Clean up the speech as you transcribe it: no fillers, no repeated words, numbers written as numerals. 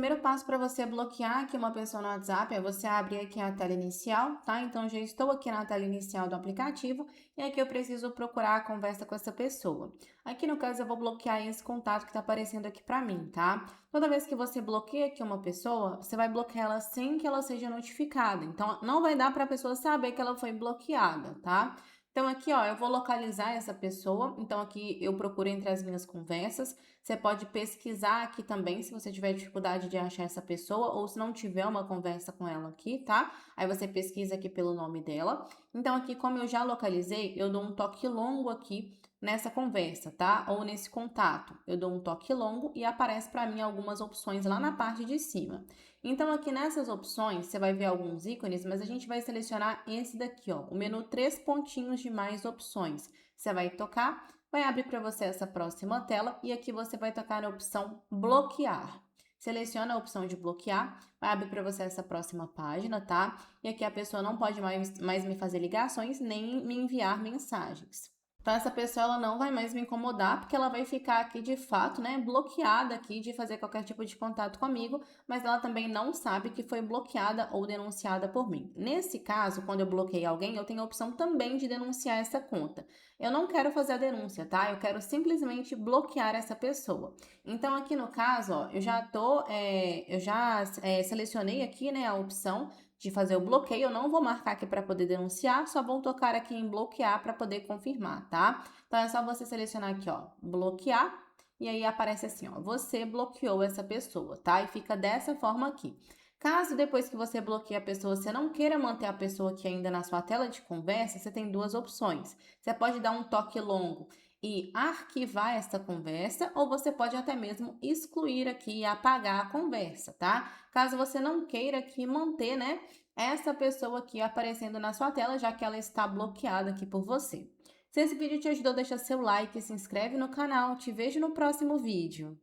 primeiro passo para você bloquear aqui uma pessoa no WhatsApp é você abrir aqui a tela inicial, tá? Então, já estou aqui na tela inicial do aplicativo e aqui eu preciso procurar a conversa com essa pessoa. Aqui no caso, eu vou bloquear esse contato que está aparecendo aqui para mim, tá? Toda vez que você bloqueia aqui uma pessoa, você vai bloquear ela sem que ela seja notificada. Então, não vai dar para a pessoa saber que ela foi bloqueada, tá? Então, aqui, ó, eu vou localizar essa pessoa. Então, aqui eu procuro entre as minhas conversas. Você pode pesquisar aqui também, se você tiver dificuldade de achar essa pessoa, ou se não tiver uma conversa com ela aqui, tá? Aí você pesquisa aqui pelo nome dela. Então, aqui, como eu já localizei, eu dou um toque longo aqui nessa conversa, tá? Ou nesse contato. Eu dou um toque longo e aparece para mim algumas opções lá na parte de cima. Então, aqui nessas opções, você vai ver alguns ícones, mas a gente vai selecionar esse daqui, ó, o menu 3 pontinhos de mais opções. Você vai tocar, vai abrir para você essa próxima tela e aqui você vai tocar na opção bloquear. Seleciona a opção de bloquear, vai abrir para você essa próxima página, tá? E aqui a pessoa não pode mais me fazer ligações nem me enviar mensagens. Então, essa pessoa ela não vai mais me incomodar, porque ela vai ficar aqui de fato, né, bloqueada aqui de fazer qualquer tipo de contato comigo, mas ela também não sabe que foi bloqueada ou denunciada por mim. Nesse caso, quando eu bloqueei alguém, eu tenho a opção também de denunciar essa conta. Eu não quero fazer a denúncia, tá? Eu quero simplesmente bloquear essa pessoa. Então, aqui no caso, ó, eu já selecionei aqui, né, a opção de fazer o bloqueio, eu não vou marcar aqui para poder denunciar, só vou tocar aqui em bloquear para poder confirmar, tá? Então é só você selecionar aqui, ó, bloquear, e aí aparece assim, ó, você bloqueou essa pessoa, tá? E fica dessa forma aqui. Caso depois que você bloqueia a pessoa, você não queira manter a pessoa aqui ainda na sua tela de conversa, você tem duas opções. Você pode dar um toque longo e arquivar essa conversa, ou você pode até mesmo excluir aqui e apagar a conversa, tá? Caso você não queira aqui manter, né, essa pessoa aqui aparecendo na sua tela, já que ela está bloqueada aqui por você. Se esse vídeo te ajudou, deixa seu like, se inscreve no canal, te vejo no próximo vídeo.